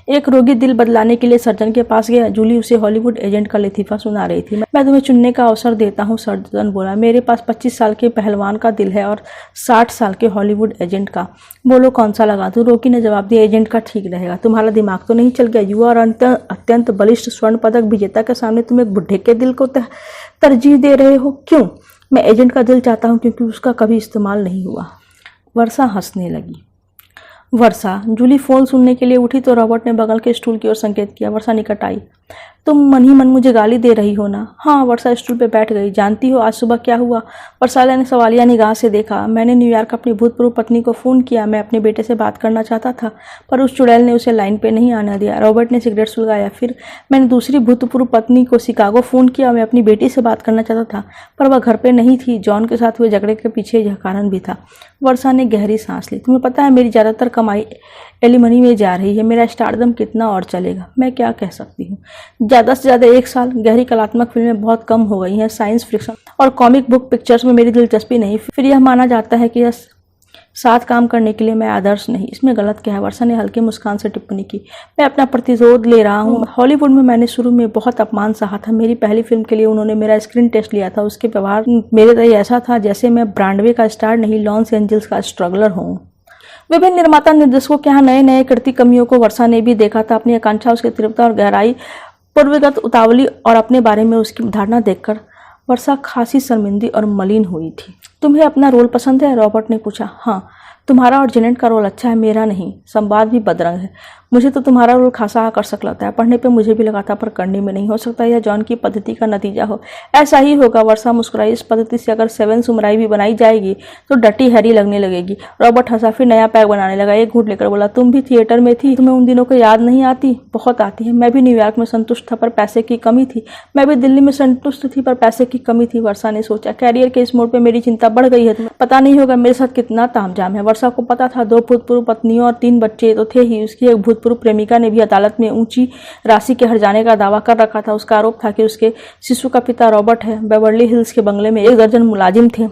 एक रोगी दिल बदलाने के लिए सर्जन के पास गया। जूली उसे हॉलीवुड एजेंट का लतीफा सुना रही थी। मैं तुम्हें चुनने का अवसर देता हूँ, सर्जन बोला। मेरे पास 25 साल के पहलवान का दिल है और 60 साल के हॉलीवुड एजेंट का। बोलो कौन सा लगा दूं? रोगी ने जवाब दिया, एजेंट का ठीक रहेगा। तुम्हारा दिमाग तो नहीं चल गया? युवा और अत्यंत बलिष्ठ स्वर्ण पदक विजेता के सामने तुम एक बुढ़े के दिल को तरजीह दे रहे हो? क्यों? मैं एजेंट का दिल चाहता हूँ क्योंकि उसका कभी इस्तेमाल नहीं हुआ। वर्षा हंसने लगी। वर्षा, जूली फोन सुनने के लिए उठी तो रॉबर्ट ने बगल के स्टूल की ओर संकेत किया। वर्षा निकट आई। तुम मन ही मन मुझे गाली दे रही हो ना? हाँ। वर्षा स्टूल पे बैठ गई। जानती हो आज सुबह क्या हुआ? वर्षा ने सवालिया निगाह से देखा। मैंने न्यूयॉर्क अपनी भूतपूर्व पत्नी को फ़ोन किया। मैं अपने बेटे से बात करना चाहता था पर उस चुड़ैल ने उसे लाइन पे नहीं आने दिया। रॉबर्ट ने सिगरेट सुलगाया। फिर मैंने दूसरी भूतपूर्व पत्नी को शिकागो फ़ोन किया। मैं अपनी बेटी से बात करना चाहता था पर वह घर पर नहीं थी। जॉन के साथ हुए झगड़े के पीछे यह कारण भी था। वर्षा ने गहरी सांस ली। तुम्हें पता है मेरी ज़्यादातर कमाई एलिमनी में जा रही है। मेरा स्टारडम कितना और चलेगा? मैं क्या कह सकती हूँ, ज़्यादा से ज़्यादा 1 साल। गहरी कलात्मक फिल्में बहुत कम हो गई हैं। साइंस फिक्शन और कॉमिक बुक पिक्चर्स में मेरी दिलचस्पी नहीं। फिर यह माना जाता है कि यह साथ काम करने के लिए मैं आदर्श नहीं। इसमें गलत क्या है? वर्षा ने हल्की मुस्कान से टिप्पणी की। मैं अपना प्रतिशोध ले रहा हूँ। हॉलीवुड में मैंने शुरू में बहुत अपमान सहा था। मेरी पहली फिल्म के लिए उन्होंने मेरा स्क्रीन टेस्ट लिया था। उसके व्यवहार मेरे लिए ऐसा था जैसे मैं ब्रॉडवे का स्टार नहीं, लॉस एंजल्स का स्ट्रगलर हूँ। विभिन्न निर्माता निर्देशकों के यहाँ नए नए कृति कमियों को वर्षा ने भी देखा था। अपनी आकांक्षा, उसकी तीव्रता और गहराई, पूर्वगत उतावली और अपने बारे में उसकी धारणा देखकर वर्षा खासी शर्मिंदी और मलिन हुई थी। तुम्हें अपना रोल पसंद है? रॉबर्ट ने पूछा। हाँ। तुम्हारा और जेनेट का रोल अच्छा है, मेरा नहीं। संवाद भी बदरंग है। मुझे तो तुम्हारा रोल खासा आकर्षक लगता है। पढ़ने पे मुझे भी लगा था, पर करने में नहीं। हो सकता है यह जॉन की पद्धति का नतीजा हो। ऐसा ही होगा, वर्षा मुस्कुराई। इस पद्धति से अगर 7 सुमराई भी बनाई जाएगी तो डटी हैरी लगने लगेगी। रॉबर्ट हंसा, फिर नया पैक बनाने लगा। एक घूंट लेकर बोला, तुम भी थिएटर में थी, तुम्हें उन दिनों को याद नहीं आती? बहुत आती है। मैं भी न्यूयॉर्क में संतुष्ट था, पर पैसे की कमी थी। मैं भी दिल्ली में संतुष्ट थी, पर पैसे की कमी थी। वर्षा ने सोचा, कैरियर के इस मोड़ पर मेरी चिंता बढ़ गई है। पता नहीं होगा मेरे साथ कितना तामझाम है। वर्षा को पता था 2 भूतपूर्व पत्नियों और 3 बच्चे तो थे ही। उसकी एक भूतपूर्व प्रेमिका ने भी अदालत में ऊंची राशि के हर जाने का दावा कर रखा था। उसका आरोप था कि उसके शिशु का पिता रॉबर्ट है। बेवर्ली हिल्स के बंगले में 1 दर्जन मुलाजिम थे।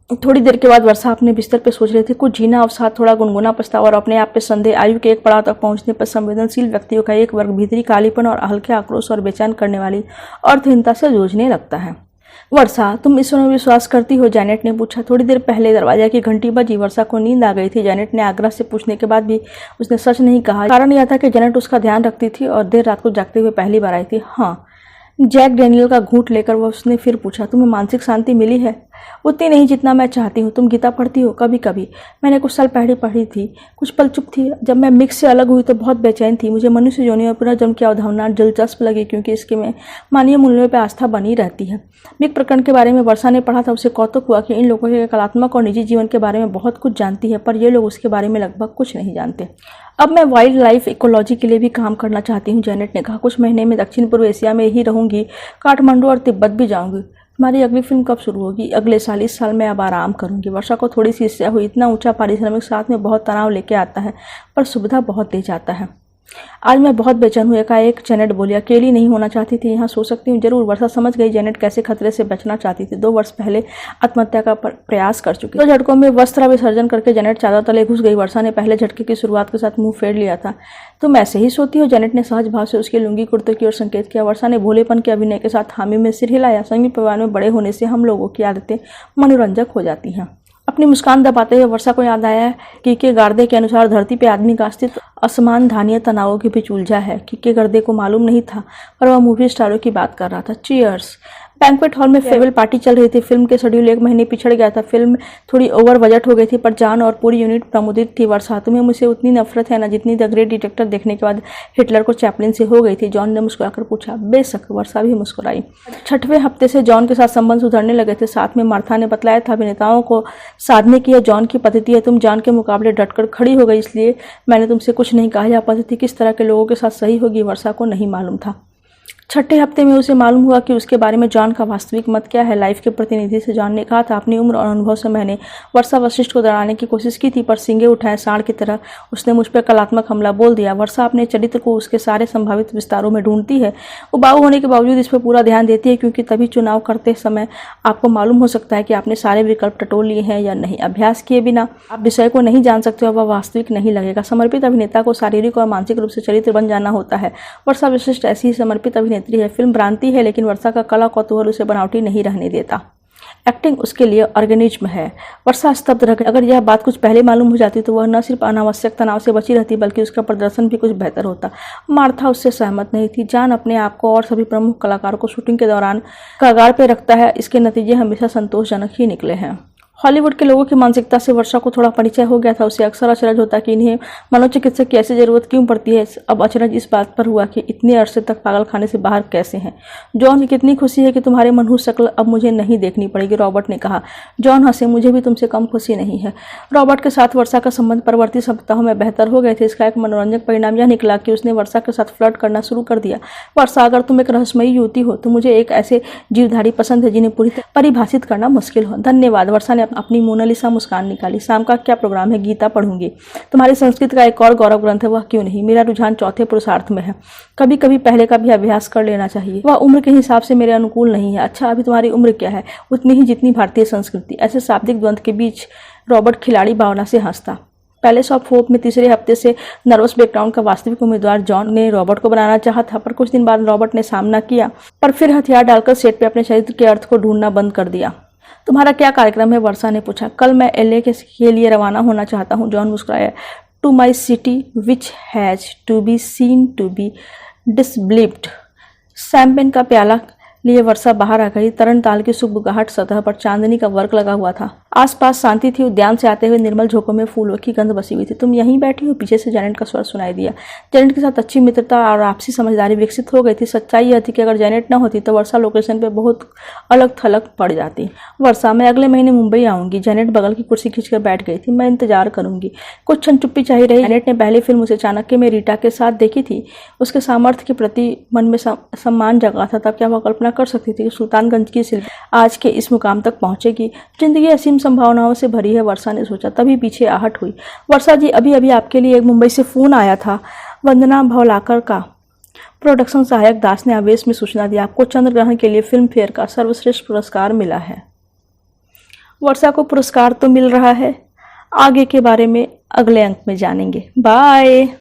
थोड़ी देर के बाद वर्षा अपने बिस्तर पे सोच रही थी। कुछ जीना अवसाद, थोड़ा गुनगुना पछतावा और अपने आप पे संदेह। आयु के एक पड़ाव तक पहुंचने पर संवेदनशील व्यक्तियों का एक वर्ग भीतरी कालीपन और हल्के आक्रोश और बेचैन करने वाली अर्थहीनता से जूझने लगता है। वर्षा, तुम ईश्वर में विश्वास करती हो? जेनेट ने पूछा। थोड़ी देर पहले दरवाजा की घंटी बजी। वर्षा को नींद आ गई थी। जेनेट ने आग्रह से पूछने के बाद भी उसने सच नहीं कहा। कारण यह था कि जेनेट उसका ध्यान रखती थी और देर रात को जागते हुए पहली बार आई थी। हाँ। जैक डैनियल का घूंट लेकर वह उसने फिर पूछा, तुम्हें मानसिक शांति मिली है? उतनी नहीं जितना मैं चाहती हूँ। तुम गीता पढ़ती हो? कभी कभी। मैंने कुछ साल पहले पढ़ी थी। कुछ पल चुप थी। जब मैं मिक्स से अलग हुई तो बहुत बेचैन थी। मुझे मनुष्य योनि और पुनर्जन्म की अवधारणा दिलचस्प लगी, क्योंकि इसके में मानवीय मूल्यों पर आस्था बनी रहती है। मिक प्रकरण के बारे में वर्षा ने पढ़ा था। उसे कौतुक हुआ कि इन लोगों के कलात्मक और निजी जीवन के बारे में बहुत कुछ जानती है, पर ये लोग उसके बारे में लगभग कुछ नहीं जानते। अब मैं वाइल्ड लाइफ इकोलॉजी के लिए भी काम करना चाहती हूँ, जेनेट ने कहा। कुछ महीने में दक्षिण पूर्व एशिया में ही रहूंगी। काठमांडू और तिब्बत भी जाऊंगी। तुम्हारी अगली फिल्म कब शुरू होगी? अगले साल। इस साल मैं अब आराम करूंगी। वर्षा को थोड़ी सी ईर्ष्या हुई। इतना ऊंचा पारिश्रमिक साथ में बहुत तनाव लेके आता है, पर सुविधा बहुत दे जाता है। आज मैं बहुत बेचैन हूँ, एकाएक जेनेट बोली। अकेली नहीं होना चाहती थी, यहाँ सो सकती हूँ। जरूर। वर्षा समझ गई जेनेट कैसे खतरे से बचना चाहती थी। 2 वर्ष पहले आत्महत्या का प्रयास कर चुकी। 2 झटकों में वस्त्र विसर्जन करके जेनेट चादर तले घुस गई। वर्षा ने पहले झटके की शुरुआत के साथ मुंह फेर लिया था। तुम ऐसे ही सोती हो? जेनेट ने सहज भाव से उसके लुंगी कुर्ते की ओर संकेत किया। वर्षा ने भोलेपन के अभिनय के साथ हामी में सिर हिलाया। संयुक्त परिवार में बड़े होने से हम लोगों की आदतें मनोरंजक हो जाती हैं। अपनी मुस्कान दबाते हुए वर्षा को याद आया कि गार्दे के अनुसार धरती पे आदमी का अस्तित्व असमान धानीय तनावों के बीच उलझा है। कि गर्दे को मालूम नहीं था, पर वह मूवी स्टारों की बात कर रहा था। चीयर्स। बैंक्वेट हॉल में फेयरवेल पार्टी चल रही थी। फिल्म के शेड्यूल 1 महीने पिछड़ गया था। फिल्म थोड़ी ओवर बजट हो गई थी, पर जान और पूरी यूनिट प्रमुदित थी। वर्षा, तुम्हें मुझसे उतनी नफरत है ना जितनी द ग्रेट डिटेक्टर देखने के बाद हिटलर को चैपलिन से हो गई थी? जॉन ने मुस्कुराकर पूछा। बेशक। वर्षा भी मुस्कुराई। 6वें हफ्ते से जॉन के साथ संबंध सुधरने लगे थे। साथ में मार्था ने बतलाया था, अभिनेताओं को साधने की यह जॉन की पद्धति है। तुम जॉन के मुकाबले डटकर खड़ी हो गई, इसलिए मैंने तुमसे कुछ नहीं कहा। यह पद्धति किस तरह के लोगों के साथ सही होगी, वर्षा को नहीं मालूम था। 6ठे हफ्ते में उसे मालूम हुआ कि उसके बारे में जॉन का वास्तविक मत क्या है। लाइफ के प्रतिनिधि से जॉन ने कहा था, अपनी उम्र और अनुभव से मैंने वर्षा वशिष्ठ को डराने की कोशिश की थी, पर सींगे उठाए सांड की तरह उसने मुझ पर कलात्मक हमला बोल दिया। वर्षा अपने चरित्र को उसके सारे संभावित विस्तारों में ढूंढती है। उबाऊ होने के बावजूद इस पर पूरा ध्यान देती है, क्योंकि तभी चुनाव करते समय आपको मालूम हो सकता है कि आपने सारे विकल्प टटोल लिए हैं या नहीं। अभ्यास किए बिना आप विषय को नहीं जान सकते और वह वास्तविक नहीं लगेगा। समर्पित अभिनेता को शारीरिक और मानसिक रूप से चरित्र बन जाना होता है। वर्षा वशिष्ठ ऐसी ही समर्पित अभिनेत्री है। फिल्म भ्रांति है, लेकिन वर्षा का कला कौतूहल उसे बनावटी नहीं रहने देता। एक्टिंग उसके लिए ऑर्गेनिज्म है। वर्षा स्तब्ध रह गई। अगर यह बात कुछ पहले मालूम हो जाती तो वह न सिर्फ अनावश्यक तनाव से बची रहती, बल्कि उसका प्रदर्शन भी कुछ बेहतर होता। मार्था उससे सहमत नहीं थी। जॉन अपने आप को और सभी प्रमुख कलाकारों को शूटिंग के दौरान कगार पर रखता है। इसके नतीजे हमेशा संतोषजनक ही निकले हैं। हॉलीवुड के लोगों की मानसिकता से वर्षा को थोड़ा परिचय हो गया था। उसे अक्सर अचरज होता कि इन्हें मनोचिकित्सक की ऐसी जरूरत क्यों पड़ती है। अब अचरज इस बात पर हुआ कि इतने अरसे तक पागल खाने से बाहर कैसे हैं। जॉन की कितनी खुशी है कि तुम्हारी मनहूस शक्ल अब मुझे नहीं देखनी पड़ेगी, रॉबर्ट ने कहा। जॉन हंसे। मुझे भी तुमसे कम खुशी नहीं है। रॉबर्ट के साथ वर्षा का संबंध परवर्ती सप्ताहों में बेहतर हो गए थे। इसका एक मनोरंजक परिणाम यह निकला कि उसने वर्षा के साथ फ्लर्ट करना शुरू कर दिया। वर्षा, अगर तुम एक रहस्यमयी युवती हो तो मुझे एक ऐसे जीवधारी पसंद है जिन्हें पूरी परिभाषित करना मुश्किल हो। धन्यवाद। वर्षा ने अपनी मोनालिसा मुस्कान निकाली। शाम का क्या प्रोग्राम है? गीता पढ़ूंगी। तुम्हारी संस्कृत का एक और गौरव ग्रंथ है, वह क्यों नहीं? मेरा रुझान चौथे पुरुषार्थ में है। कभी कभी पहले का भी अभ्यास कर लेना चाहिए। वह उम्र के हिसाब से मेरे अनुकूल नहीं है। अच्छा, अभी तुम्हारी उम्र क्या है? उतनी ही जितनी भारतीय संस्कृति। ऐसे शाब्दिक द्वंद्व के बीच रॉबर्ट खिलाड़ी भावना से हंसता। पैलेस ऑफ होप में 3रे हफ्ते से नर्वस बैकग्राउंड का वास्तविक उम्मीदवार जॉन ने रॉबर्ट को बनाना चाहा था, पर कुछ दिन बाद रॉबर्ट ने सामना किया, पर फिर हथियार डालकर सेट पे अपने चरित्र के अर्थ को ढूंढना बंद कर दिया। तुम्हारा क्या कार्यक्रम है? वर्षा ने पूछा। कल मैं LA के लिए रवाना होना चाहता हूँ, जॉन मुस्कुराया। To my city which has to be seen to be disbelieved. Champagne का प्याला लिए वर्षा बाहर आ गई। तरणताल की सुगबुगाहट सतह पर चांदनी का वर्क लगा हुआ था। आसपास शांति थी। उद्यान से आते हुए निर्मल झोंकों में फूलों की गंध बसी हुई थी। तुम यहीं बैठी हो? पीछे से जेनेट का स्वर सुनाई दिया। जेनेट के साथ अच्छी मित्रता और आपसी समझदारी विकसित हो गई थी। सच्चाई यह थी कि अगर जेनेट न होती तो वर्षा लोकेशन पे बहुत अलग थलग पड़ जाती। वर्षा, मैं अगले महीने मुंबई आऊंगी। जेनेट बगल की कुर्सी खींचकर बैठ गई थी। मैं इंतजार करूंगी। कुछ क्षण चुप्पी चाहिए रही। जेनेट ने पहली फिल्म उसे चाणक्य में रीटा के साथ देखी थी। उसके सामर्थ्य के प्रति मन में सम्मान जगा था। तब क्या वह कल्पना कर सकती थी कि सुल्तानगंज की शिल्पी आज के इस मुकाम तक पहुंचेगी? जिंदगी असीम संभावनाओं से भरी है, वर्षा ने सोचा। तभी पीछे आहट हुई। वर्षा जी, अभी अभी आपके लिए एक मुंबई से फोन आया था। वंदना भवलाकर का। प्रोडक्शन सहायक दास ने आवेश में सूचना दी। आपको चंद्र ग्रहण के लिए फिल्म फेयर का सर्वश्रेष्ठ पुरस्कार मिला है। वर्षा को पुरस्कार तो मिल रहा है, आगे के बारे में अगले अंक में जानेंगे। बाय।